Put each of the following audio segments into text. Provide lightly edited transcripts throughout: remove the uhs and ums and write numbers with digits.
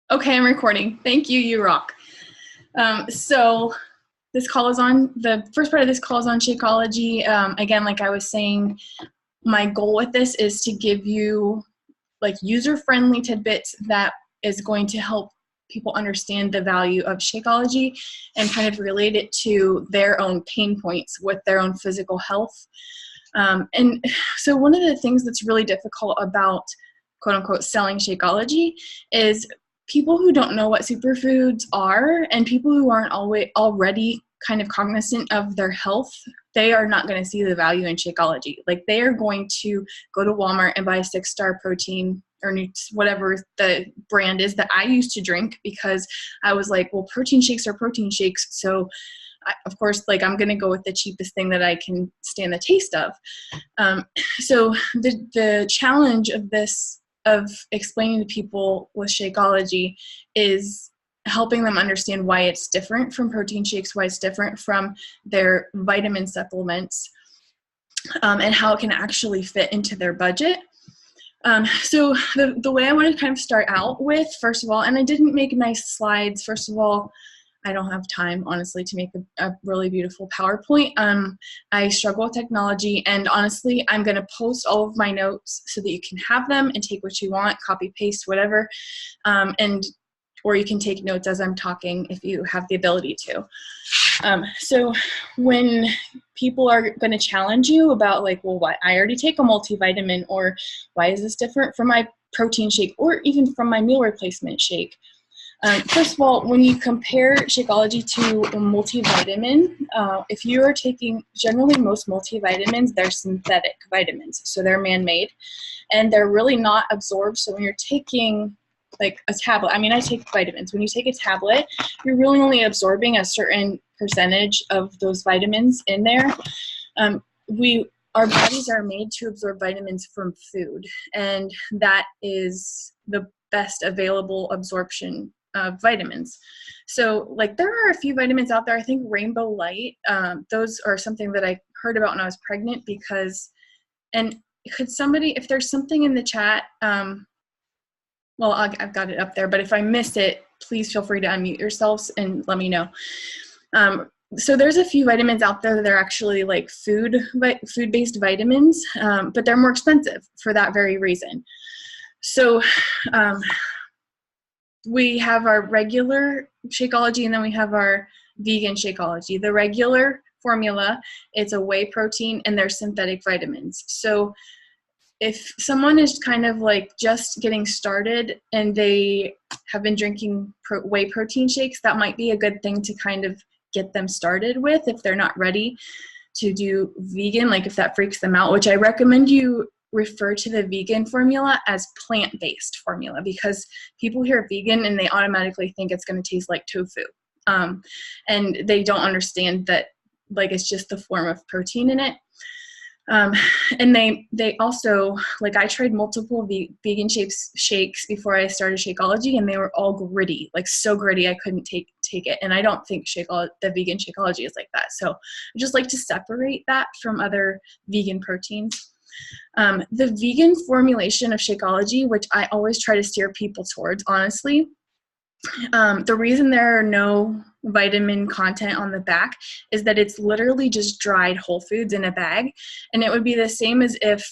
Okay, I'm recording. Thank you, you rock. So this call is on, the first part of this call is on Shakeology. Again, like I was saying, my goal with this is to give you like user-friendly tidbits that is going to help people understand the value of Shakeology and kind of relate it to their own pain points with their own physical health. And so one of the things that's really difficult about quote unquote selling Shakeology is people who don't know what superfoods are and people who aren't already kind of cognizant of their health, they are not going to see the value in Shakeology. Like they are going to go to Walmart and buy a 6-star protein or whatever the brand is that I used to drink because I was like, well, protein shakes are protein shakes. So of course, like I'm going to go with the cheapest thing that I can stand the taste of. So the challenge of this, of explaining to people with Shakeology, is helping them understand why it's different from protein shakes, why it's different from their vitamin supplements, and how it can actually fit into their budget. So the way I want to kind of start out with, first of all, and I didn't make nice slides. First of all, I don't have time, honestly, to make a really beautiful PowerPoint. I struggle with technology, and honestly, I'm going to post all of my notes so that you can have them and take what you want, copy, paste, whatever, or you can take notes as I'm talking if you have the ability to. So when people are going to challenge you about like, well, why I already take a multivitamin, or why is this different from my protein shake, or even from my meal replacement shake? First of all, when you compare Shakeology to a multivitamin, if you are taking, generally most multivitamins, they're synthetic vitamins, so they're man-made, and they're really not absorbed. So when you're taking like a tablet, I mean, I take vitamins. When you take a tablet, you're really only absorbing a certain percentage of those vitamins in there. Our bodies are made to absorb vitamins from food, and that is the best available absorption of vitamins. So like there are a few vitamins out there. I think Rainbow Light, those are something that I heard about when I was pregnant because, and could somebody, if there's something in the chat, well, I've got it up there, but if I miss it, please feel free to unmute yourselves and let me know. So there's a few vitamins out there that are actually like food-based vitamins, but they're more expensive for that very reason. So we have our regular Shakeology, and then we have our vegan Shakeology. The regular formula, it's a whey protein, and they're synthetic vitamins. So if someone is kind of like just getting started and they have been drinking whey protein shakes, that might be a good thing to kind of get them started with if they're not ready to do vegan, like if that freaks them out, which I recommend you refer to the vegan formula as plant-based formula, because people hear vegan and they automatically think it's going to taste like tofu. And they don't understand that like it's just the form of protein in it. And they also, like I tried multiple vegan shakes before I started Shakeology, and they were all gritty, like so gritty I couldn't take it. And I don't think the vegan Shakeology is like that. So I just like to separate that from other vegan proteins. The vegan formulation of Shakeology, which I always try to steer people towards, honestly, the reason there are no vitamin content on the back is that it's literally just dried whole foods in a bag. And it would be the same as if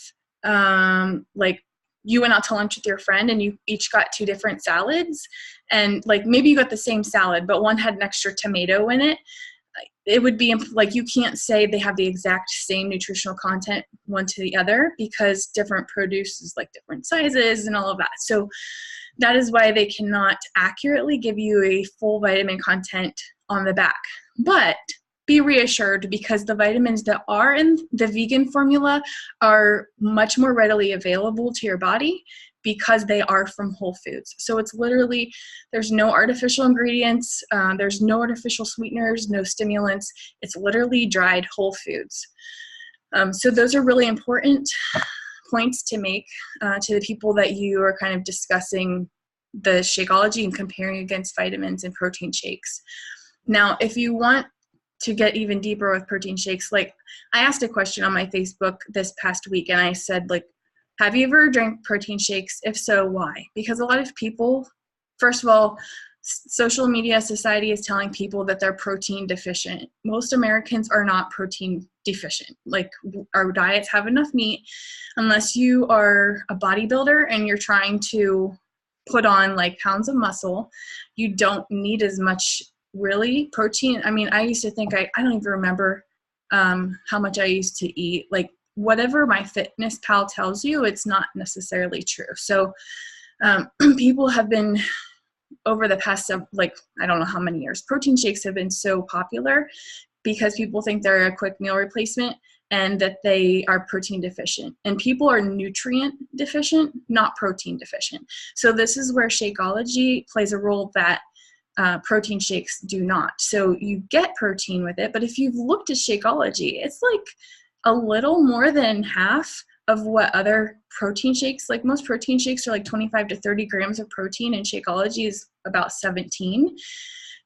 like you went out to lunch with your friend and you each got 2 different salads, and like maybe you got the same salad, but one had an extra tomato in it. It would be like you can't say they have the exact same nutritional content one to the other, because different produce is like different sizes and all of that. So that is why they cannot accurately give you a full vitamin content on the back. But be reassured, because the vitamins that are in the vegan formula are much more readily available to your body because they are from whole foods. So it's literally, there's no artificial ingredients, there's no artificial sweeteners, no stimulants. It's literally dried whole foods. So those are really important points to make to the people that you are kind of discussing the Shakeology and comparing against vitamins and protein shakes. Now, if you want to get even deeper with protein shakes, like I asked a question on my Facebook this past week, and I said, like, have you ever drank protein shakes? If so, why? Because a lot of people first of all, social media society is telling people that they're protein deficient. Most Americans are not protein deficient. Like, our diets have enough meat. Unless you are a bodybuilder and you're trying to put on like pounds of muscle, you don't need as much really protein. I mean, I used to think, I don't even remember how much I used to eat. Like, whatever my fitness pal tells you, it's not necessarily true. So people have been, over the past, like, I don't know how many years, protein shakes have been so popular because people think they're a quick meal replacement and that they are protein deficient. And people are nutrient deficient, not protein deficient. So this is where Shakeology plays a role that protein shakes do not. So you get protein with it, but if you've looked at Shakeology, it's like a little more than half of what other protein shakes, like most protein shakes are like 25 to 30 grams of protein, and Shakeology is about 17.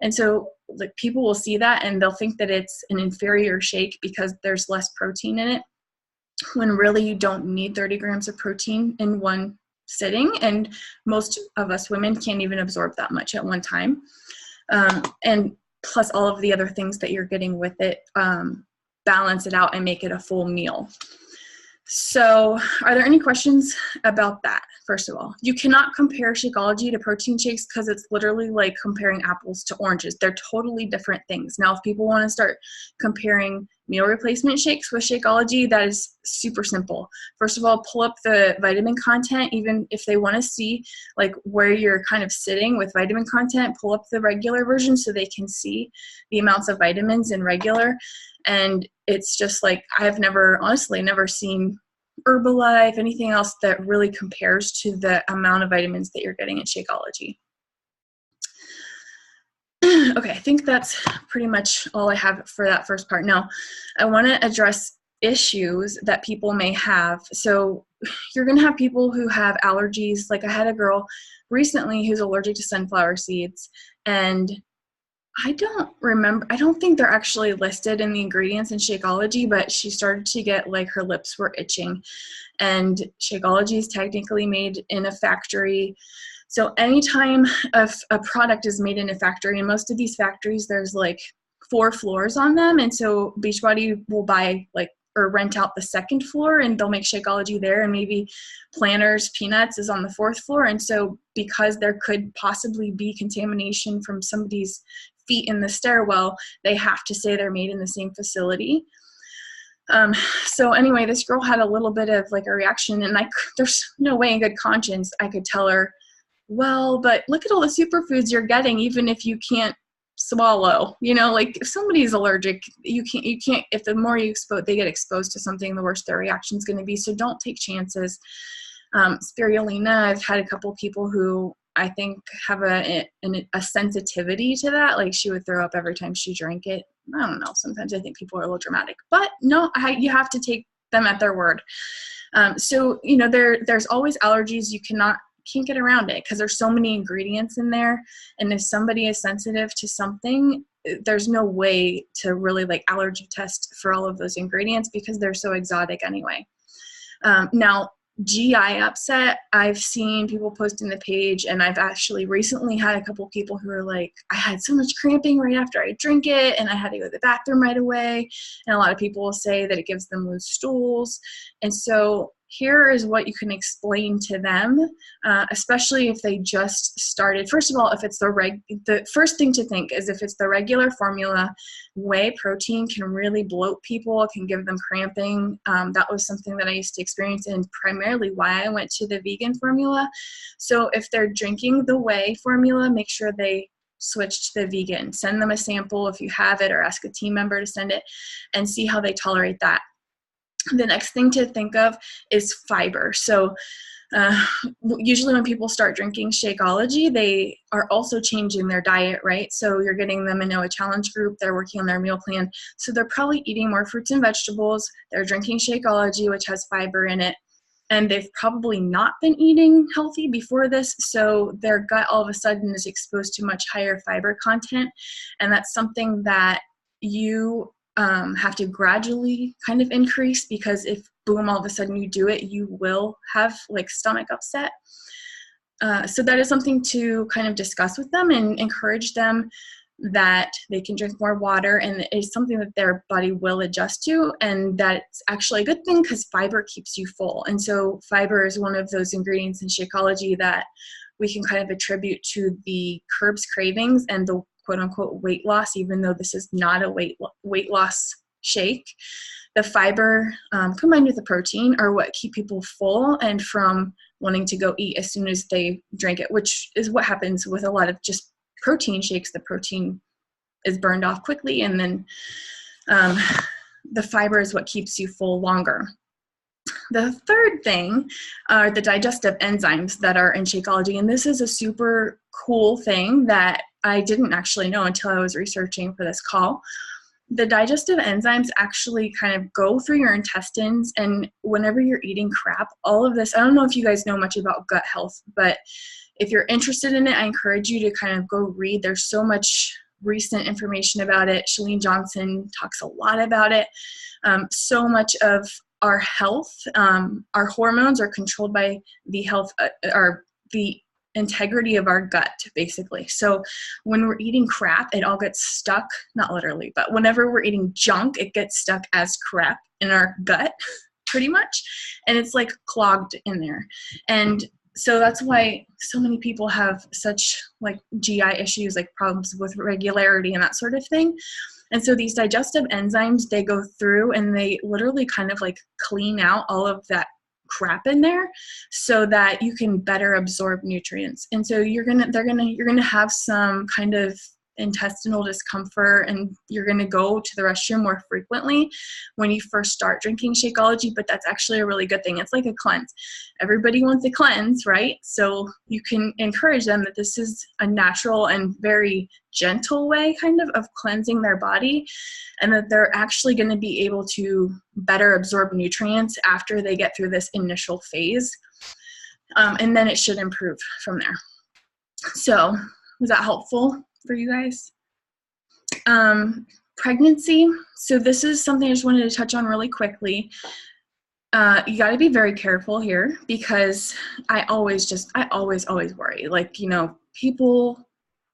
And so like people will see that and they'll think that it's an inferior shake because there's less protein in it, when really you don't need 30 grams of protein in one sitting. And most of us women can't even absorb that much at one time. And plus all of the other things that you're getting with it, balance it out and make it a full meal. So are there any questions about that? First of all, you cannot compare Shakeology to protein shakes because it's literally like comparing apples to oranges. They're totally different things. Now, if people want to start comparing meal replacement shakes with Shakeology, that is super simple. First of all, pull up the vitamin content. Even if they want to see like where you're kind of sitting with vitamin content, pull up the regular version so they can see the amounts of vitamins in regular. And it's just like, I've honestly never seen Herbalife, anything else that really compares to the amount of vitamins that you're getting in Shakeology. Okay, I think that's pretty much all I have for that first part. Now, I want to address issues that people may have. So you're going to have people who have allergies. Like, I had a girl recently who's allergic to sunflower seeds, and I don't think they're actually listed in the ingredients in Shakeology, but she started to get like her lips were itching, and Shakeology is technically made in a factory. So anytime a product is made in a factory, and most of these factories, there's like 4 floors on them. And so Beachbody will buy like, or rent out the 2nd floor, and they'll make Shakeology there, and maybe Planters Peanuts is on the 4th floor. And so because there could possibly be contamination from somebody's feet in the stairwell, they have to say they're made in the same facility. So anyway, this girl had a little bit of like a reaction, and there's no way in good conscience I could tell her, well, but look at all the superfoods you're getting, even if you can't swallow, like if somebody's allergic, you can't, if the more they get exposed to something, the worse their reaction is going to be. So don't take chances. Spirulina, I've had a couple people who I think have a sensitivity to that. Like, she would throw up every time she drank it. I don't know. Sometimes I think people are a little dramatic, but no, you have to take them at their word. So, there's always allergies. You can't get around it because there's so many ingredients in there. And if somebody is sensitive to something, there's no way to really like allergy test for all of those ingredients because they're so exotic anyway. Now, GI upset, I've seen people posting the page, and I've actually recently had a couple people who are like, I had so much cramping right after I drink it, and I had to go to the bathroom right away. And a lot of people will say that it gives them loose stools. And so here is what you can explain to them, especially if they just started. First of all, if it's the first thing to think is if it's the regular formula, whey protein can really bloat people. It can give them cramping. That was something that I used to experience, and primarily why I went to the vegan formula. So if they're drinking the whey formula, make sure they switch to the vegan. Send them a sample if you have it, or ask a team member to send it and see how they tolerate that. The next thing to think of is fiber. So usually when people start drinking Shakeology, they are also changing their diet, right? So you're getting them into a challenge group. They're working on their meal plan. So they're probably eating more fruits and vegetables. They're drinking Shakeology, which has fiber in it. And they've probably not been eating healthy before this. So their gut all of a sudden is exposed to much higher fiber content. And that's something that you have to gradually kind of increase, because if boom, all of a sudden you do it, you will have like stomach upset. So that is something to kind of discuss with them and encourage them that they can drink more water, and it's something that their body will adjust to, and that's actually a good thing because fiber keeps you full. And so fiber is one of those ingredients in Shakeology that we can kind of attribute to the curbs cravings and the quote unquote weight loss, even though this is not a weight loss shake. The fiber combined with the protein are what keep people full and from wanting to go eat as soon as they drink it, which is what happens with a lot of just protein shakes. The protein is burned off quickly, and then the fiber is what keeps you full longer. The third thing are the digestive enzymes that are in Shakeology, and this is a super cool thing that I didn't actually know until I was researching for this call. The digestive enzymes actually kind of go through your intestines, and whenever you're eating crap, all of this, I don't know if you guys know much about gut health, but if you're interested in it, I encourage you to kind of go read. There's so much recent information about it. Chalene Johnson talks a lot about it. So much of our health, our hormones are controlled by the health, or the integrity of our gut, basically. So when we're eating crap, it all gets stuck, not literally, but whenever we're eating junk, it gets stuck as crap in our gut, pretty much. And it's like clogged in there. And so that's why so many people have such like GI issues, like problems with regularity and that sort of thing. And so these digestive enzymes, they go through and they literally kind of like clean out all of that crap in there so that you can better absorb nutrients. And so you're gonna have some kind of intestinal discomfort, and you're gonna go to the restroom more frequently when you first start drinking Shakeology, but that's actually a really good thing. It's like a cleanse. Everybody wants a cleanse, right? So you can encourage them that this is a natural and very gentle way kind of cleansing their body, and that they're actually going to be able to better absorb nutrients after they get through this initial phase. And then it should improve from there. So was that helpful for you guys? Pregnancy. So this is something I just wanted to touch on really quickly. You got to be very careful here, because I always worry, like, you know, people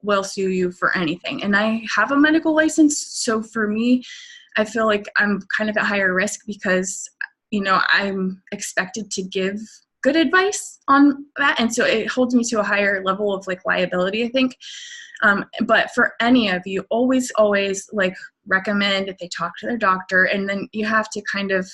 will sue you for anything. And I have a medical license. So for me, I feel like I'm kind of at higher risk because, you know, I'm expected to give good advice on that. And so it holds me to a higher level of like liability, I think. But for any of you, always like recommend if they talk to their doctor, and then you have to kind of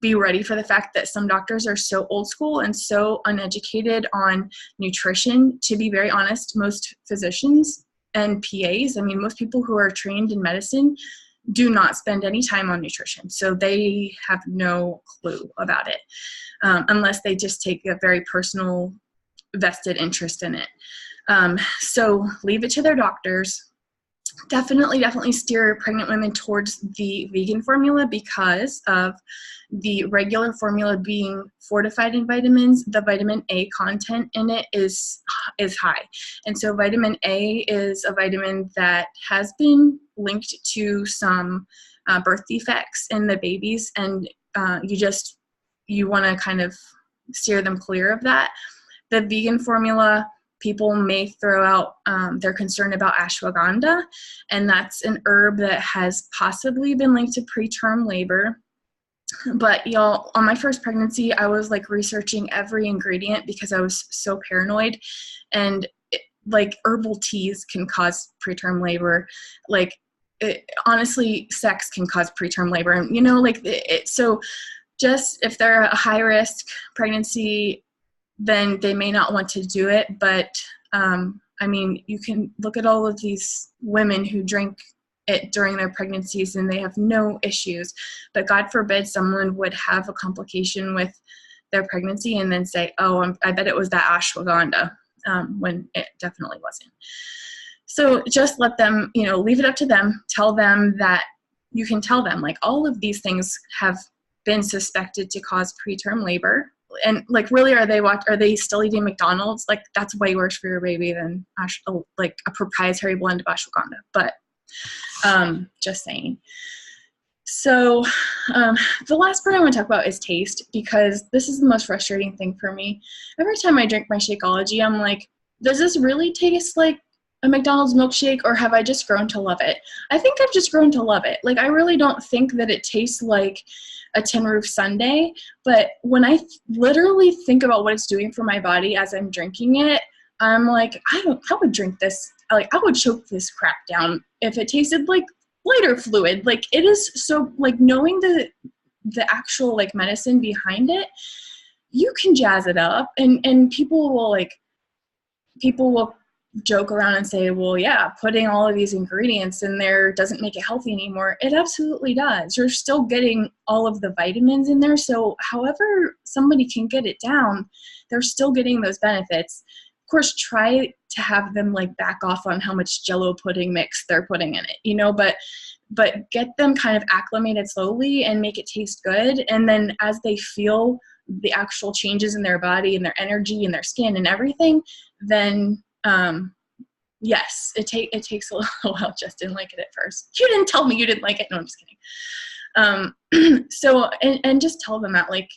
be ready for the fact that some doctors are so old school and so uneducated on nutrition. To be very honest, most physicians and PAs, I mean, most people who are trained in medicine do not spend any time on nutrition. So they have no clue about it, unless they just take a very personal vested interest in it. So leave it to their doctors. Definitely steer pregnant women towards the vegan formula because of the regular formula being fortified in vitamins. The vitamin A content in it is high. And so vitamin A is a vitamin that has been linked to some birth defects in the babies, and you want to kind of steer them clear of that. The vegan formula, people may throw out their concern about ashwagandha, and that's an herb that has possibly been linked to preterm labor. But y'all, on my first pregnancy, I was like researching every ingredient because I was so paranoid. And like herbal teas can cause preterm labor. Like honestly, sex can cause preterm labor. And you know, like so just if they're a high risk pregnancy, then they may not want to do it. But I mean, you can look at all of these women who drink it during their pregnancies and they have no issues. But God forbid someone would have a complication with their pregnancy and then say, oh, I bet it was that ashwagandha, when it definitely wasn't. So just let them, you know, leave it up to them. Tell them that you can tell them like all of these things have been suspected to cause preterm labor. And like, really, are they still eating McDonald's? Like, that's way worse for your baby than like a proprietary blend of ashwagandha. But just saying. So the last part I want to talk about is taste, because this is the most frustrating thing for me. Every time I drink my Shakeology, I'm like, does this really taste like a McDonald's milkshake, or have I just grown to love it? I think I've just grown to love it. Like, I really don't think that it tastes like a Tin Roof sundae, but when I literally think about what it's doing for my body as I'm drinking it, I'm like, I would drink this. Like, I would choke this crap down if it tasted like lighter fluid. Like, it is so, like, knowing the actual like medicine behind it, you can jazz it up, and people will joke around and say, well, yeah, putting all of these ingredients in there doesn't make it healthy anymore. It absolutely does. You're still getting all of the vitamins in there. So however somebody can get it down, they're still getting those benefits. Of course, try to have them like back off on how much Jello pudding mix they're putting in it, you know, but get them kind of acclimated slowly and make it taste good. And then as they feel the actual changes in their body and their energy and their skin and everything, then yes, it takes a little while. Just didn't like it at first. You didn't tell me you didn't like it. No, I'm just kidding. So, and just tell them that, like,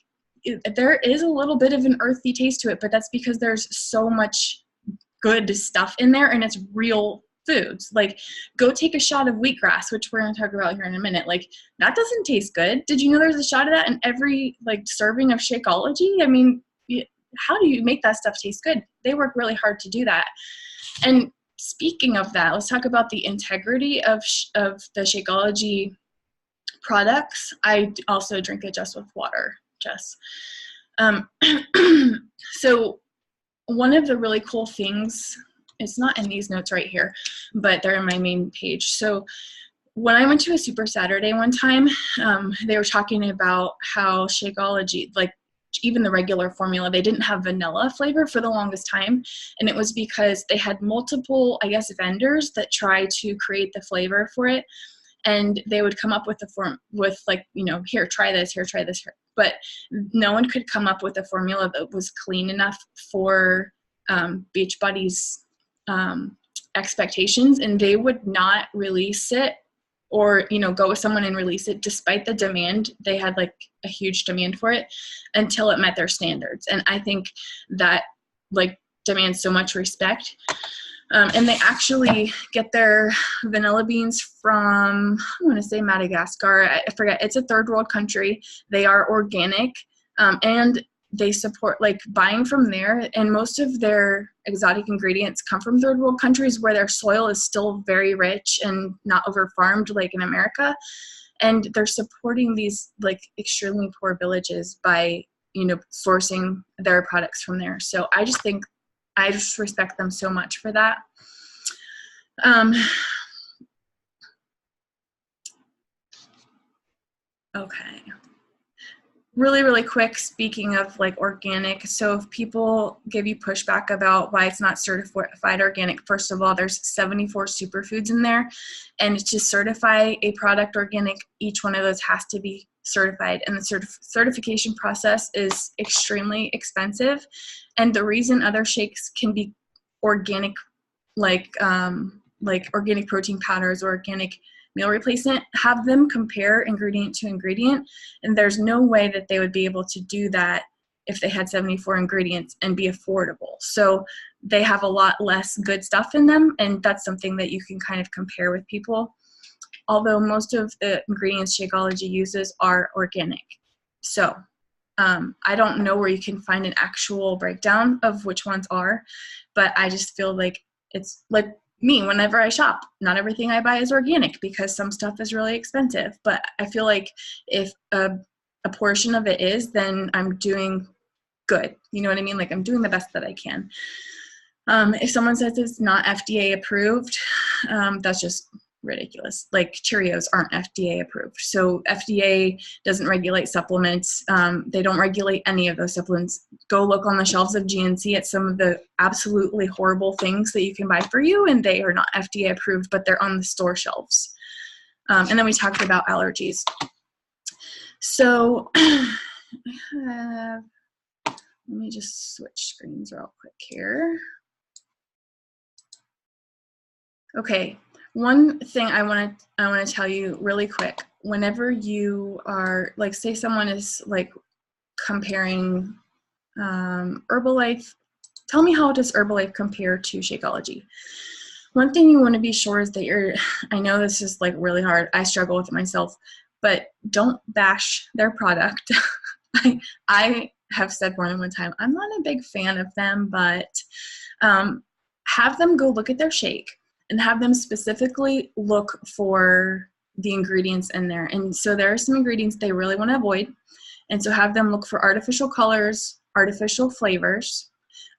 there is a little bit of an earthy taste to it, but that's because there's so much good stuff in there, and it's real foods. Like, go take a shot of wheatgrass, which we're going to talk about here in a minute. Like, that doesn't taste good. Did you know there's a shot of that in every like serving of Shakeology? I mean, how do you make that stuff taste good? They work really hard to do that. And speaking of that, let's talk about the integrity of the Shakeology products. I also drink it just with water, Jess. So one of the really cool things, it's not in these notes right here, but they're in my main page. So when I went to a Super Saturday one time, they were talking about how Shakeology, like even the regular formula, they didn't have vanilla flavor for the longest time. And it was because they had multiple, I guess, vendors that try to create the flavor for it. And they would come up with the form with, like, you know, here, try this, here, try this, here. But no one could come up with a formula that was clean enough for Beachbody's expectations, and they would not release it, or, you know, go with someone and release it despite the demand. They had like a huge demand for it until it met their standards. And I think that like demands so much respect. And they actually get their vanilla beans from, I want to say Madagascar. I forget. It's a third world country. They are organic, and they support like buying from there. And most of their exotic ingredients come from third world countries where their soil is still very rich and not over farmed like in America. And they're supporting these like extremely poor villages by, you know, sourcing their products from there. So I just respect them so much for that. Okay. Really, really quick, speaking of like organic, so if people give you pushback about why it's not certified organic, first of all, there's 74 superfoods in there, and to certify a product organic, each one of those has to be certified, and the certification process is extremely expensive. And the reason other shakes can be organic, like organic protein powders or organic meal replacement, have them compare ingredient to ingredient, and there's no way that they would be able to do that if they had 74 ingredients and be affordable. So they have a lot less good stuff in them, and that's something that you can kind of compare with people. Although most of the ingredients Shakeology uses are organic. So I don't know where you can find an actual breakdown of which ones are, but I just feel like it's like me, whenever I shop, not everything I buy is organic because some stuff is really expensive. But I feel like if a portion of it is, then I'm doing good. You know what I mean? Like, I'm doing the best that I can. If someone says it's not FDA approved, that's just ridiculous. Like, Cheerios aren't FDA approved. So FDA doesn't regulate supplements. They don't regulate any of those supplements. Go look on the shelves of GNC at some of the absolutely horrible things that you can buy for you, and they are not FDA approved, but they're on the store shelves. And then we talked about allergies. So let me just switch screens real quick here. Okay. One thing I want to tell you really quick. whenever you are, like, say someone is like comparing Herbalife, tell me, how does Herbalife compare to Shakeology? One thing you want to be sure is that I know this is like really hard. I struggle with it myself, but don't bash their product. I have said more than one time, I'm not a big fan of them, but have them go look at their shake and have them specifically look for the ingredients in there. And so there are some ingredients they really want to avoid. And so have them look for artificial colors, artificial flavors,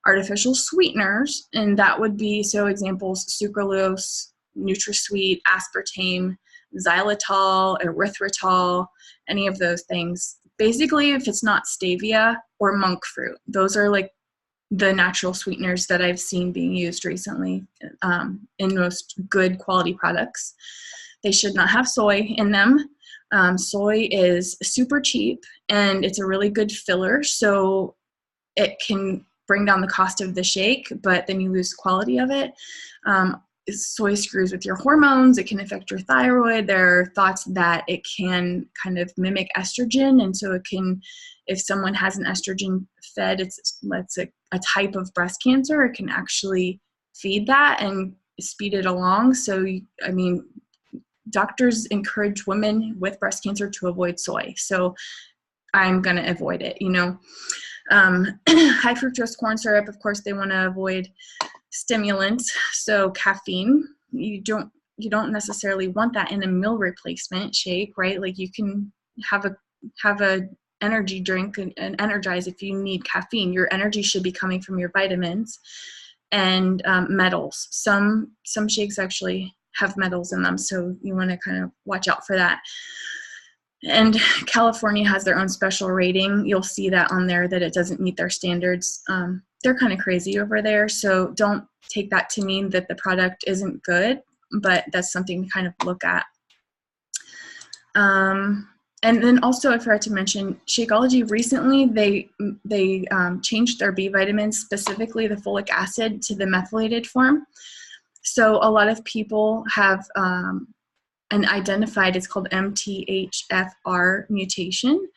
artificial sweeteners, and that would be, so examples, sucralose, NutraSweet, aspartame, xylitol, erythritol, any of those things. Basically, if it's not stevia or monk fruit, those are like the natural sweeteners that I've seen being used recently in most good quality products. They should not have soy in them. Soy is super cheap and it's a really good filler, so it can bring down the cost of the shake, but then you lose quality of it. Soy screws with your hormones. It can affect your thyroid. There are thoughts that it can kind of mimic estrogen, and so it can, if someone has an estrogen fed, it's a type of breast cancer, it can actually feed that and speed it along. So, I mean, doctors encourage women with breast cancer to avoid soy. So I'm going to avoid it, you know. High fructose corn syrup, of course, they want to avoid stimulants. So caffeine, you don't necessarily want that in a meal replacement shake, right? Like you can have a energy drink and energize if you need caffeine. Your energy should be coming from your vitamins and metals. Some shakes actually have metals in them, so you want to kind of watch out for that. And California has their own special rating. You'll see that on there, that it doesn't meet their standards. They're kind of crazy over there, so don't take that to mean that the product isn't good, but that's something to kind of look at. And then also, I forgot to mention, Shakeology recently, they changed their B vitamins, specifically the folic acid, to the methylated form. So a lot of people have an identified, it's called MTHFR mutation.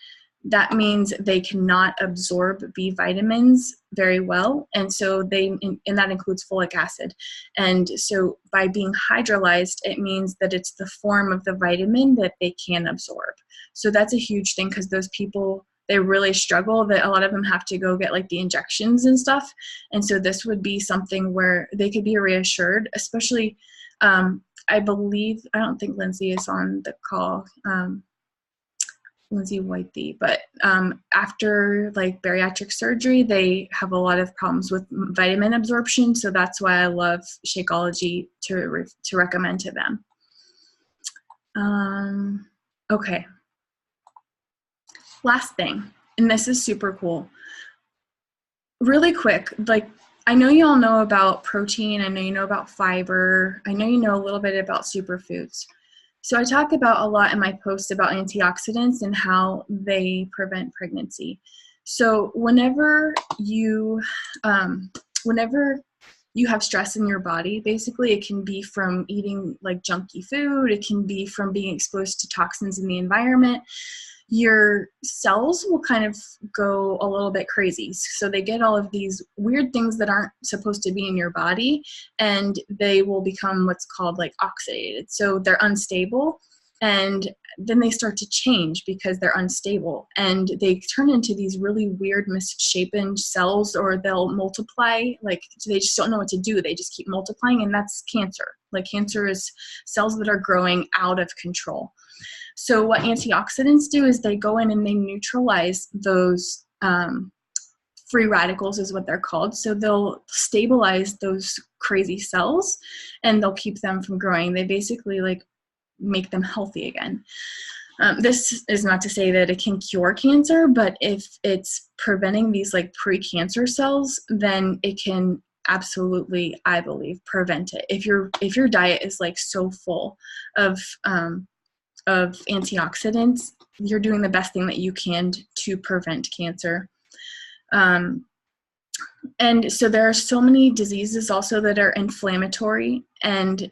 That means they cannot absorb B vitamins very well, and so and that includes folic acid. And so by being hydrolyzed, it means that it's the form of the vitamin that they can absorb. So that's a huge thing, because those people, they really struggle. That a lot of them have to go get like the injections and stuff. And so this would be something where they could be reassured, especially, I don't think Lindsay is on the call, Lindsay Whitey, but after like bariatric surgery, they have a lot of problems with vitamin absorption. So that's why I love Shakeology to recommend to them. Okay. Last thing, and this is super cool. Really quick, like, I know you all know about protein. I know you know about fiber. I know you know a little bit about superfoods. So I talk about a lot in my post about antioxidants and how they prevent pregnancy. So whenever you have stress in your body, basically it can be from eating like junky food. It can be from being exposed to toxins in the environment. Your cells will kind of go a little bit crazy. So they get all of these weird things that aren't supposed to be in your body, and they will become what's called like oxidated. So they're unstable, and then they start to change because they're unstable, and they turn into these really weird misshapen cells, or they'll multiply. Like they just don't know what to do. They just keep multiplying, and that's cancer. Like cancer is cells that are growing out of control. So what antioxidants do is they go in and they neutralize those free radicals, is what they're called. So they'll stabilize those crazy cells and they'll keep them from growing. They basically like make them healthy again. This is not to say that it can cure cancer, but if it's preventing these like pre-cancer cells, then it can absolutely, I believe, prevent it. If your diet is like so full of antioxidants, you're doing the best thing that you can to prevent cancer. And so there are so many diseases also that are inflammatory, and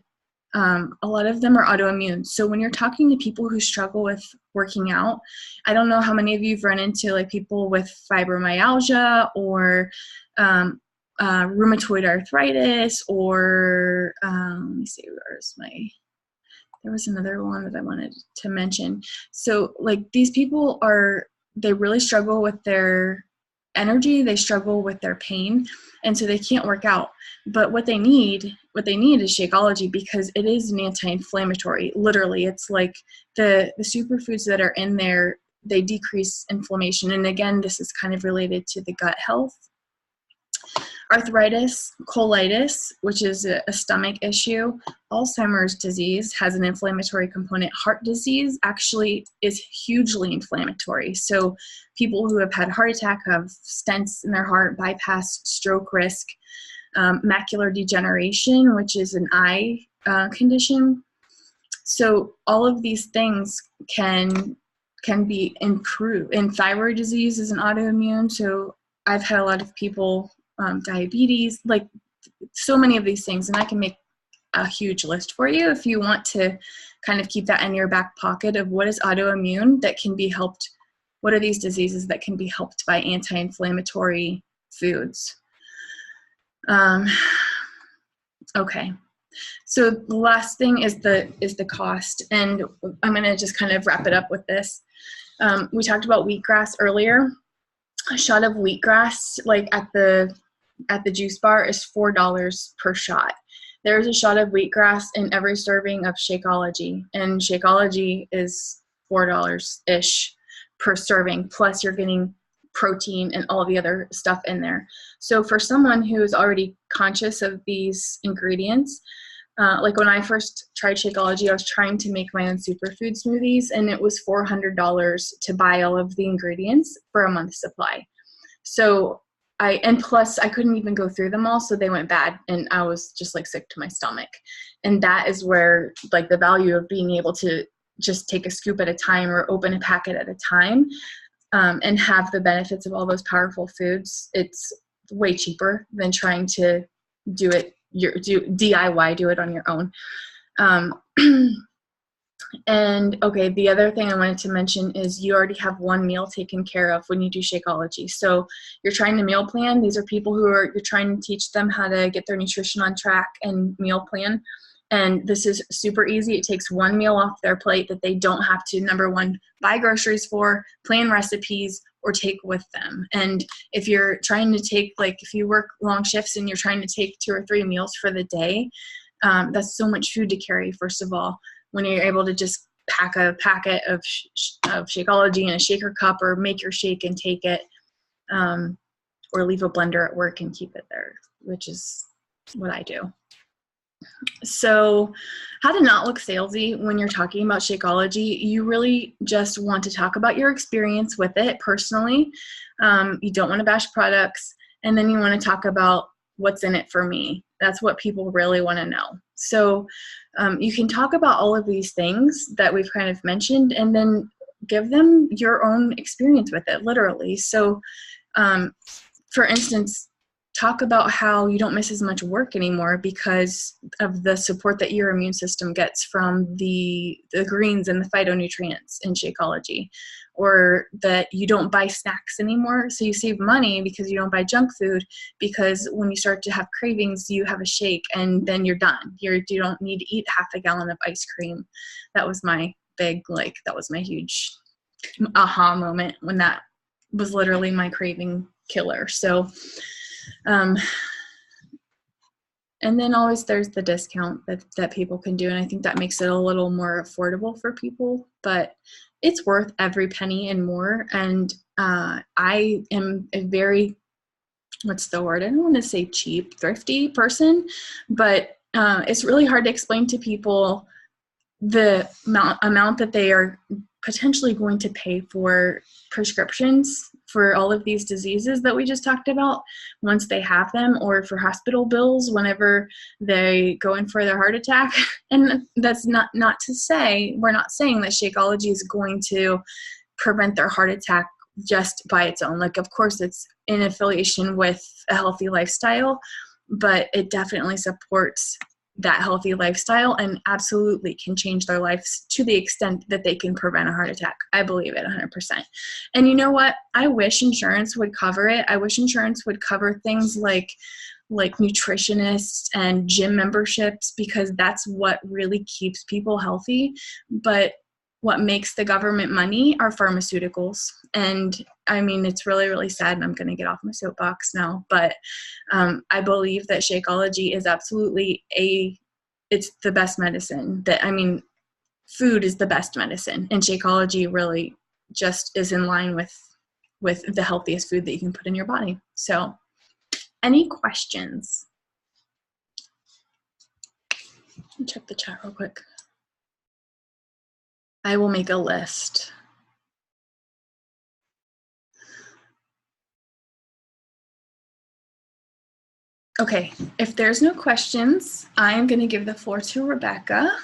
a lot of them are autoimmune. So when you're talking to people who struggle with working out, I don't know how many of you have run into like people with fibromyalgia or rheumatoid arthritis, or let me see, there was another one that I wanted to mention. So like these people they really struggle with their energy, they struggle with their pain, and so they can't work out. But what they need is Shakeology, because it is an anti-inflammatory. Literally, it's like the superfoods that are in there, they decrease inflammation. And again, this is kind of related to the gut health. Arthritis, colitis, which is a stomach issue. Alzheimer's disease has an inflammatory component. Heart disease actually is hugely inflammatory. So people who have had heart attack have stents in their heart, bypass, stroke risk, macular degeneration, which is an eye condition. So all of these things can be improved. And thyroid disease is an autoimmune. So I've had a lot of people, diabetes, like so many of these things, and I can make a huge list for you if you want to kind of keep that in your back pocket of what is autoimmune that can be helped. What are these diseases that can be helped by anti-inflammatory foods? Okay. So the last thing is the cost, and I'm going to just kind of wrap it up with this. We talked about wheatgrass earlier. A shot of wheatgrass, like at the juice bar, is $4 per shot. There's a shot of wheatgrass in every serving of Shakeology, and Shakeology is $4-ish per serving, plus you're getting protein and all the other stuff in there. So for someone who is already conscious of these ingredients, like when I first tried Shakeology, I was trying to make my own superfood smoothies, and it was $400 to buy all of the ingredients for a month's supply. So plus I couldn't even go through them all, so they went bad, and I was just like sick to my stomach. And that is where like the value of being able to just take a scoop at a time or open a packet at a time, and have the benefits of all those powerful foods. It's way cheaper than trying to do DIY, do it on your own. And okay, the other thing I wanted to mention is you already have one meal taken care of when you do Shakeology. So you're trying to meal plan. These are people who you're trying to teach them how to get their nutrition on track and meal plan. And this is super easy. It takes one meal off their plate that they don't have to, number one, buy groceries for, plan recipes, or take with them. And if you're trying to take, like if you work long shifts and you're trying to take 2 or 3 meals for the day, that's so much food to carry, first of all. When you're able to just pack a packet of Shakeology in a shaker cup, or make your shake and take it, or leave a blender at work and keep it there, which is what I do. So how to not look salesy when you're talking about Shakeology. You really just want to talk about your experience with it personally. You don't want to bash products, and then you want to talk about what's in it for me. That's what people really want to know. So you can talk about all of these things that we've kind of mentioned, and then give them your own experience with it, literally. So for instance, talk about how you don't miss as much work anymore because of the support that your immune system gets from the greens and the phytonutrients in Shakeology, or that you don't buy snacks anymore. So you save money because you don't buy junk food, because when you start to have cravings, you have a shake and then you're done. You don't need to eat half a gallon of ice cream. That was my huge aha moment, when that was literally my craving killer. So and then always there's the discount that people can do, and I think that makes it a little more affordable for people, but it's worth every penny and more. And I am a very, what's the word? I don't want to say cheap, thrifty person, but it's really hard to explain to people the amount that they are potentially going to pay for prescriptions for all of these diseases that we just talked about once they have them, or for hospital bills whenever they go in for their heart attack. And that's not to say, we're not saying that Shakeology is going to prevent their heart attack just by its own. Like, of course, it's in affiliation with a healthy lifestyle, but it definitely supports that healthy lifestyle and absolutely can change their lives to the extent that they can prevent a heart attack. I believe it 100%. And you know what? I wish insurance would cover it. I wish insurance would cover things like nutritionists and gym memberships, because that's what really keeps people healthy. But what makes the government money are pharmaceuticals. And I mean, it's really, really sad, and I'm going to get off my soapbox now, but I believe that Shakeology is absolutely it's the best medicine. Food is the best medicine, and Shakeology really just is in line with the healthiest food that you can put in your body. So, any questions? Let me check the chat real quick. I will make a list. Okay, if there's no questions, I'm going to give the floor to Rebecca.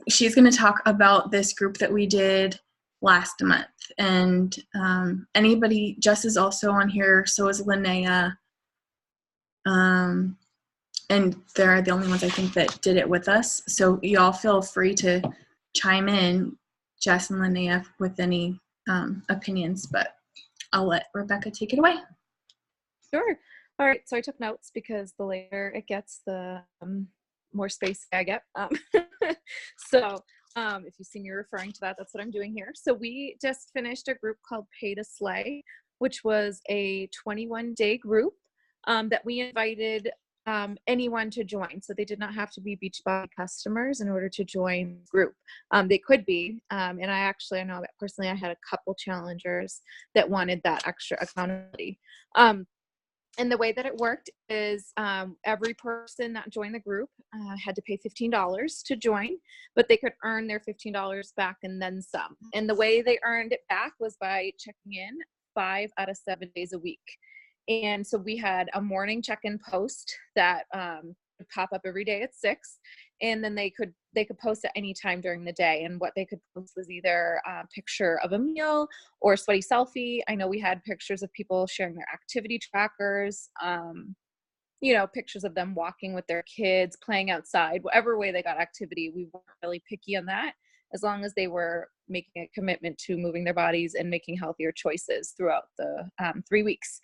She's going to talk about this group that we did last month. And anybody, Jess is also on here, so is Linnea. And they're the only ones I think that did it with us. So y'all feel free to chime in, Jess and Linnea, with any opinions, but I'll let Rebecca take it away. Sure. All right. So I took notes because the later it gets, the more space I get. So if you see me referring to that, that's what I'm doing here. So we just finished a group called PaytoSlay, which was a 21-day group that we invited anyone to join. So they did not have to be Beachbody customers in order to join the group. They could be. And I know that personally I had a couple challengers that wanted that extra accountability. And the way that it worked is every person that joined the group had to pay $15 to join, but they could earn their $15 back and then some. And the way they earned it back was by checking in 5 out of 7 days a week. And so we had a morning check-in post that would pop up every day at 6, and then they could post at any time during the day. And what they could post was either a picture of a meal or a sweaty selfie. I know we had pictures of people sharing their activity trackers, pictures of them walking with their kids, playing outside, whatever way they got activity. We weren't really picky on that, as long as they were making a commitment to moving their bodies and making healthier choices throughout the 3 weeks.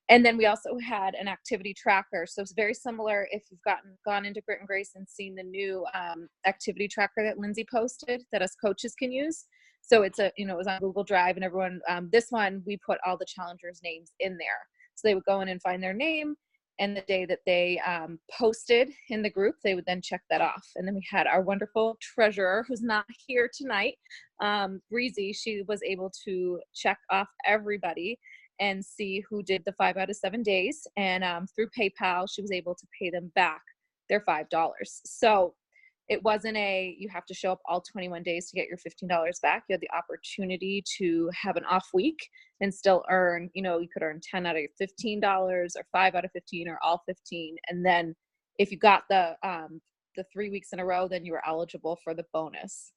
And then we also had an activity tracker. So it's very similar if you've gone into Grit and Grace and seen the new activity tracker that Lindsay posted that us coaches can use. So it was on Google Drive, and everyone, this one, we put all the challengers' names in there. So they would go in and find their name, and the day that they posted in the group, they would then check that off. And then we had our wonderful treasurer, who's not here tonight, Breezy. She was able to check off everybody and see who did the 5 out of 7 days. And through PayPal, she was able to pay them back their $5. So it wasn't you have to show up all 21 days to get your $15 back. You had the opportunity to have an off week and still earn, you could earn 10 out of your $15 or 5 out of 15 or all 15. And then if you got the 3 weeks in a row, then you were eligible for the bonus.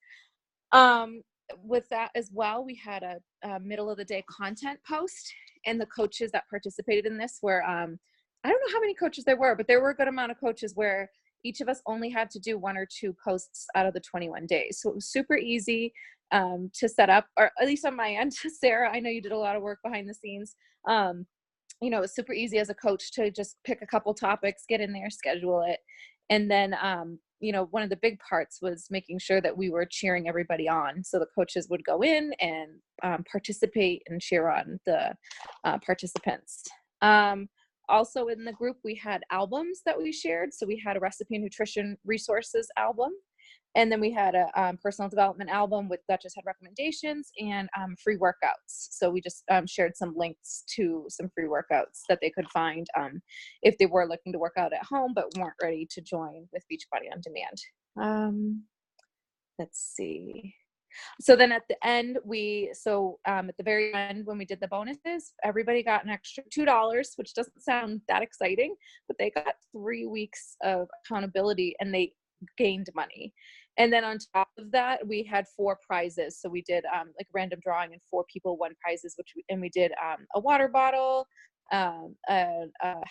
With that as well, we had a middle of the day content post, and the coaches that participated in this were, I don't know how many coaches there were, but there were a good amount of coaches where each of us only had to do 1 or 2 posts out of the 21 days. So it was super easy to set up, or at least on my end. Sarah, I know you did a lot of work behind the scenes. It was super easy as a coach to just pick a couple topics, get in there, schedule it. And then, one of the big parts was making sure that we were cheering everybody on. So the coaches would go in and participate and cheer on the participants. Also in the group, we had albums that we shared. So we had a recipe and nutrition resources album. And then we had a personal development album that just had recommendations and free workouts. So we just shared some links to some free workouts that they could find if they were looking to work out at home but weren't ready to join with Beachbody On Demand. Let's see. So then at the end, at the very end, when we did the bonuses, everybody got an extra $2, which doesn't sound that exciting, but they got 3 weeks of accountability and they gained money. And then on top of that, we had 4 prizes. So we did like random drawing, and 4 people won prizes, we did a water bottle, a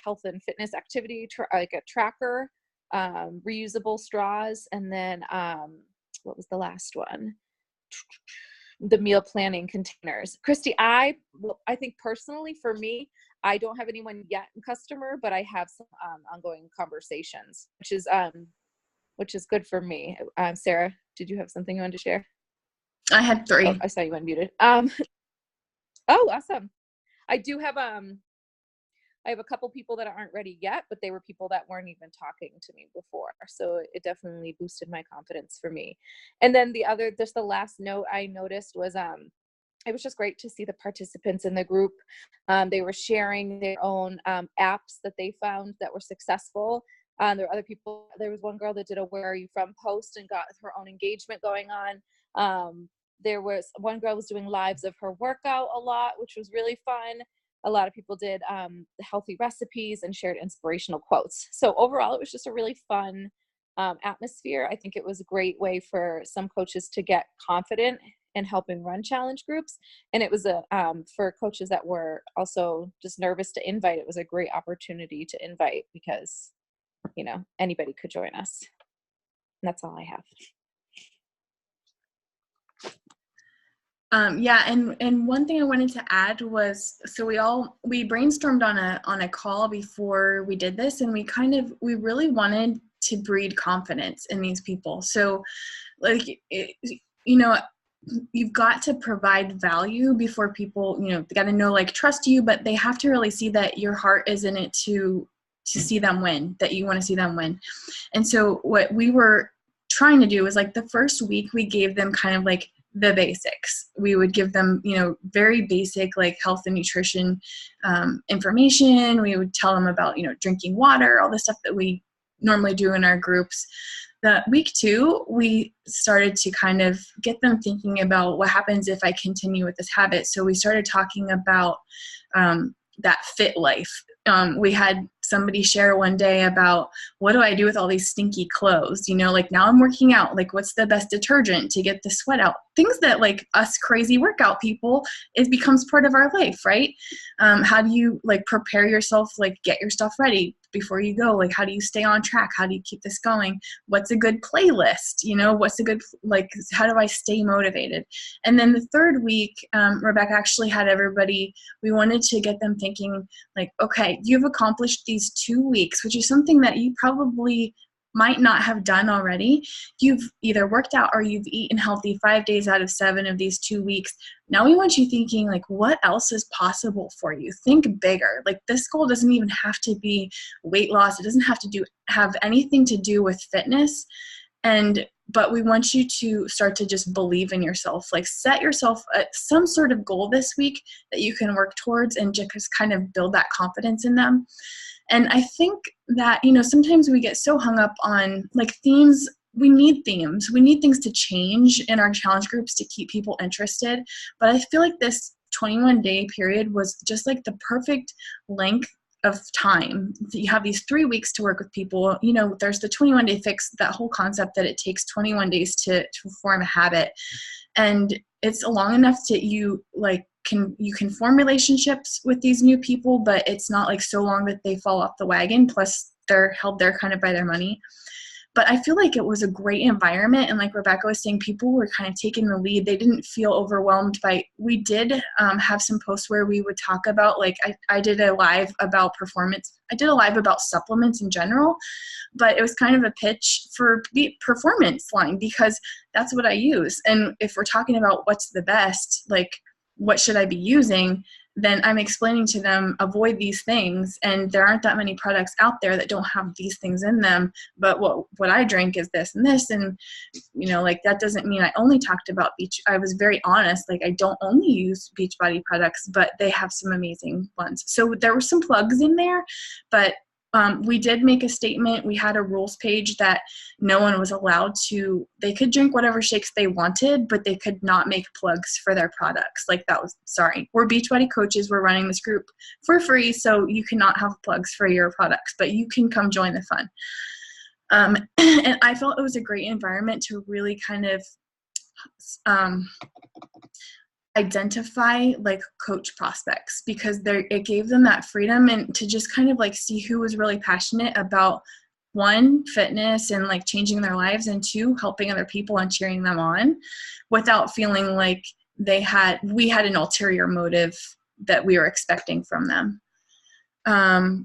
health and fitness activity, like a tracker, reusable straws, and then what was the last one? The meal planning containers. Christy, I think personally for me, I don't have anyone yet in customer, but I have some ongoing conversations, which is good for me. Sarah, did you have something you wanted to share? I had 3. Oh, I saw you unmuted. Oh, awesome. I do have I have a couple people that aren't ready yet, but they were people that weren't even talking to me before. So it definitely boosted my confidence for me. And then just the last note I noticed was, it was just great to see the participants in the group. They were sharing their own apps that they found that were successful. There were other people. There was one girl that did a "Where Are You From" post and got her own engagement going on. There was one girl was doing lives of her workout a lot, which was really fun. A lot of people did healthy recipes and shared inspirational quotes. So overall, it was just a really fun atmosphere. I think it was a great way for some coaches to get confident in helping run challenge groups. And it was for coaches that were also just nervous to invite, it was a great opportunity to invite because, anybody could join us. And that's all I have. Yeah, and one thing I wanted to add was, so we brainstormed on a call before we did this, and we really wanted to breed confidence in these people. So, like, you've got to provide value before people, they got to know, like, trust you, but they have to really see that your heart is in it to see them win, that you want to see them win. And so what we were trying to do was, like, the first week we gave them kind of like the basics. We would give them, very basic, like, health and nutrition information. We would tell them about, drinking water, all the stuff that we normally do in our groups. The week 2, we started to kind of get them thinking about what happens if I continue with this habit. So we started talking about that fit life. We had somebody share one day about, what do I do with all these stinky clothes? Like, now I'm working out, like, what's the best detergent to get the sweat out? Things that, like, us crazy workout people, it becomes part of our life, right? How do you, like, prepare yourself, like, get your stuff ready before you go? Like, how do you stay on track? How do you keep this going? What's a good playlist? What's a good, like, how do I stay motivated? And then the third week, Rebecca actually had everybody, we wanted to get them thinking, like, okay, you've accomplished these 2 weeks, which is something that you probably might not have done already. You've either worked out or you've eaten healthy 5 days out of 7 of these 2 weeks. Now we want you thinking, like, what else is possible for you? Think bigger. Like, this goal doesn't even have to be weight loss. It doesn't have to have anything to do with fitness. But we want you to start to just believe in yourself, like, set yourself some sort of goal this week that you can work towards and just kind of build that confidence in them. And I think that, sometimes we get so hung up on, like, themes. We need themes. We need things to change in our challenge groups to keep people interested. But I feel like this 21-day period was just, like, the perfect length of time. You have these 3 weeks to work with people. There's the 21-day fix, that whole concept that it takes 21 days to form a habit. And it's long enough that you can form relationships with these new people, but it's not, like, so long that they fall off the wagon. Plus they're held there kind of by their money. But I feel like it was a great environment. And like Rebecca was saying, people were kind of taking the lead. They didn't feel overwhelmed we did have some posts where we would talk about, like, I did a live about performance. I did a live about supplements in general, but it was kind of a pitch for performance line because that's what I use. And if we're talking about what's the best, like, what should I be using? Then I'm explaining to them, avoid these things. And there aren't that many products out there that don't have these things in them. But what I drink is this and this. And, like, that doesn't mean I only talked about I was very honest. Like, I don't only use Beachbody products, but they have some amazing ones. So there were some plugs in there, but we did make a statement. We had a rules page that no one was allowed to, they could drink whatever shakes they wanted, but they could not make plugs for their products. Like, we're Beachbody coaches. We're running this group for free. So you cannot have plugs for your products, but you can come join the fun. And I felt it was a great environment to really kind of, identify, like, coach prospects, because it gave them that freedom and to just kind of, like, see who was really passionate about one, fitness and like changing their lives, and two, helping other people and cheering them on without feeling like we had an ulterior motive that we were expecting from them.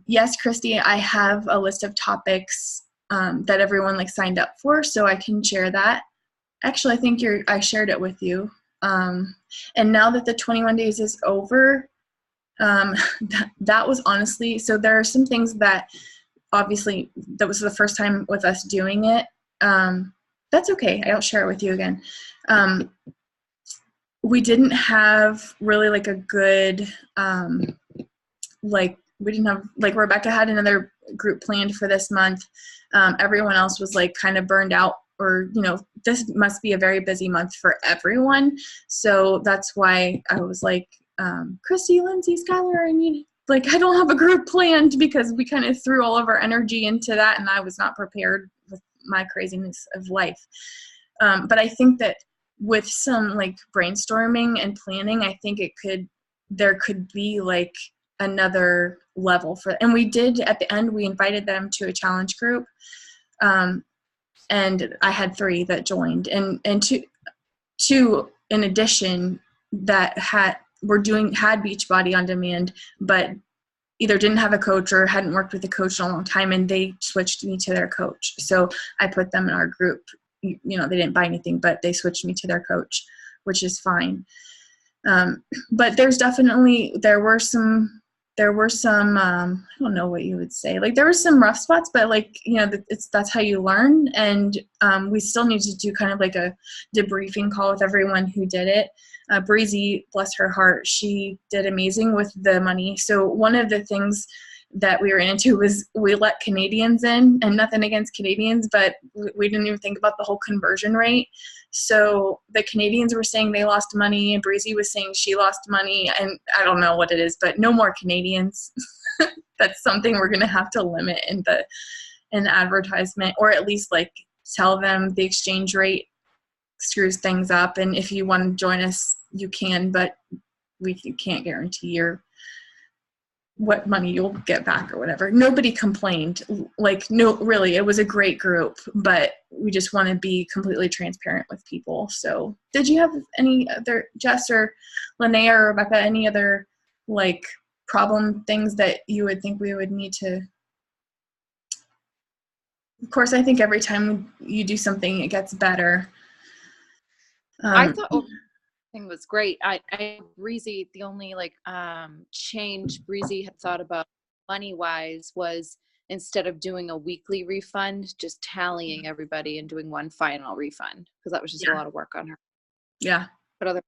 Yes, Christy, I have a list of topics that everyone like signed up for, so I can share that. Actually, I think I shared it with you. And now that the 21 days is over, that was honestly, so there are some things that obviously that was the first time with us doing it. That's okay. I'll share it with you again. We didn't have really like a good, we didn't have, like Rebecca had another group planned for this month. Everyone else was like kind of burned out, or, this must be a very busy month for everyone. So that's why I was like, Christy, Lindsay, Skylar, I don't have a group planned, because we kind of threw all of our energy into that, and I was not prepared with my craziness of life. But I think that with some like brainstorming and planning, I think there could be like another level and we did at the end, we invited them to a challenge group. And I had 3 that joined, and two in addition that had Beachbody on demand, but either didn't have a coach or hadn't worked with a coach in a long time, and they switched me to their coach. So I put them in our group. They didn't buy anything, but they switched me to their coach, which is fine. But there were some, I don't know what you would say. Like, there were some rough spots, but that's how you learn. And we still need to do kind of like a debriefing call with everyone who did it. Breezy, bless her heart, she did amazing with the money. So one of the things that we were into was we let Canadians in, and nothing against Canadians, but we didn't even think about the whole conversion rate. So the Canadians were saying they lost money, and Breezy was saying she lost money, and I don't know what it is, but no more Canadians. That's something we're going to have to limit in the advertisement, or at least like tell them the exchange rate screws things up, and if you want to join us, you can, but we can't guarantee what money you'll get back or whatever. Nobody complained. Really, it was a great group, but we just want to be completely transparent with people. So did you have any other, Jess or Linnea or Rebecca, any other like problem things that you would think we would need to? Of course, I think every time you do something, it gets better. I thought thing was great. Breezy, the only change Breezy had thought about money wise was, instead of doing a weekly refund, just tallying everybody and doing one final refund, because that was just a lot of work on her. Yeah. But other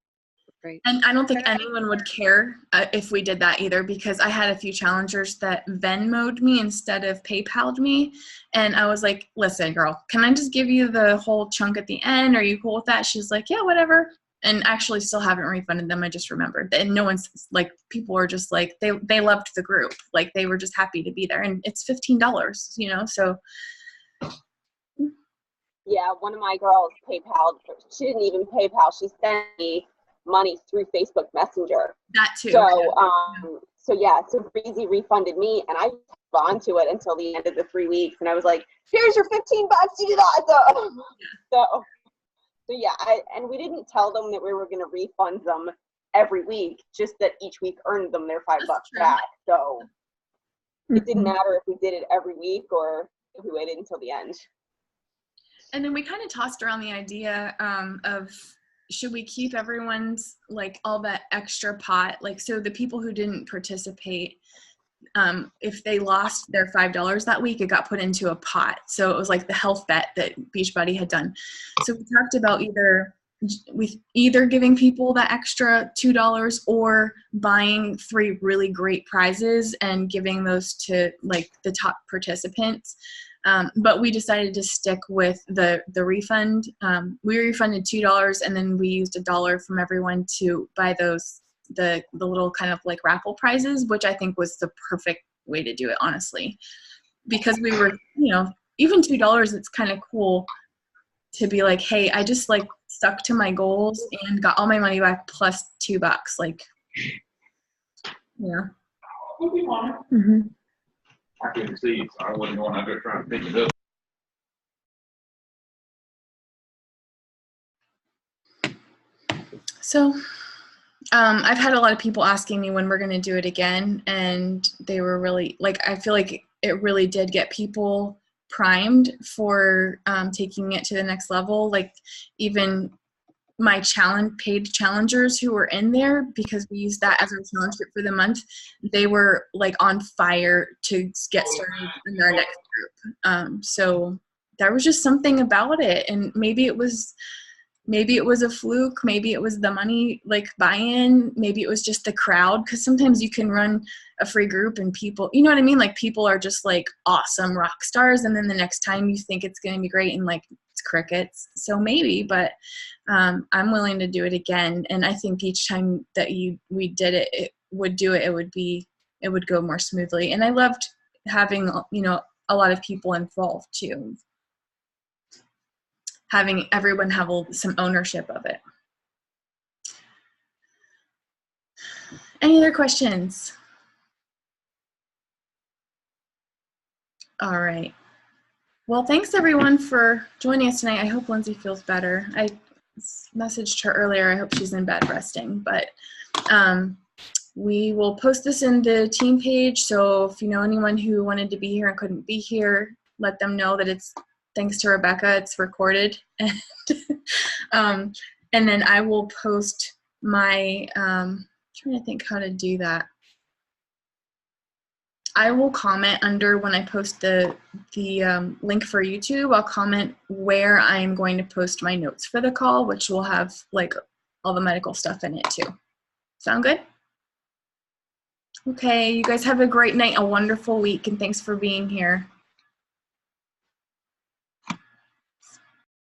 great. And I don't think anyone would care if we did that either, because I had a few challengers that Venmo'd me instead of PayPal'd me. And I was like, listen, girl, can I just give you the whole chunk at the end? Are you cool with that? She's like, yeah, whatever. And actually still haven't refunded them. I just remembered. And no one's like, people were just like, they loved the group. Like, they were just happy to be there. And it's $15, so. Yeah, one of my girls PayPal. She didn't even PayPal. She sent me money through Facebook Messenger. That too. So Breezy refunded me, and I held on to it until the end of the 3 weeks, and I was like, here's your $15, you do that. So yeah, and we didn't tell them that we were going to refund them every week, just that each week earned them their $5 back. So it didn't matter if we did it every week or if we waited until the end. And then we kind of tossed around the idea of, should we keep everyone's, like, all that extra pot? Like, so the people who didn't participate, if they lost their $5 that week, it got put into a pot. So it was like the health bet that Beachbody had done. So we talked about either giving people that extra $2 or buying 3 really great prizes and giving those to like the top participants. But we decided to stick with the refund. We refunded $2, and then we used $1 from everyone to buy the little kind of like raffle prizes, which I think was the perfect way to do it, honestly, because we were, even $2, it's kind of cool to be like, hey, I just like stuck to my goals and got all my money back plus $2. Like, yeah. Mm-hmm. I couldn't see it, so I wasn't going out there trying to pick it up. So I've had a lot of people asking me when we're going to do it again, and they were really, like, I feel like it really did get people primed for taking it to the next level. Like, even my paid challengers who were in there, because we used that as our challenge group for the month, they were like on fire to get started in our next group. So there was just something about it, and maybe it was a fluke, maybe it was the money, like, buy-in, maybe it was just the crowd, because sometimes you can run a free group and people, you know what I mean, like, people are just like awesome rock stars, and then the next time you think it's going to be great and like it's crickets. So maybe, but I'm willing to do it again, and I think each time that we did it, it would go more smoothly. And I loved having, you know, a lot of people involved too, having everyone have some ownership of it. Any other questions? All right. Well, thanks everyone for joining us tonight. I hope Lindsay feels better. I messaged her earlier. I hope she's in bed resting, but we will post this in the team page. So if you know anyone who wanted to be here and couldn't be here, let them know that it's thanks to Rebecca, it's recorded. And then I will post my, trying to think how to do that. I will comment under, when I post the link for YouTube, I'll comment where I'm going to post my notes for the call, which will have like all the medical stuff in it too. Sound good? Okay, you guys have a great night, a wonderful week, and thanks for being here.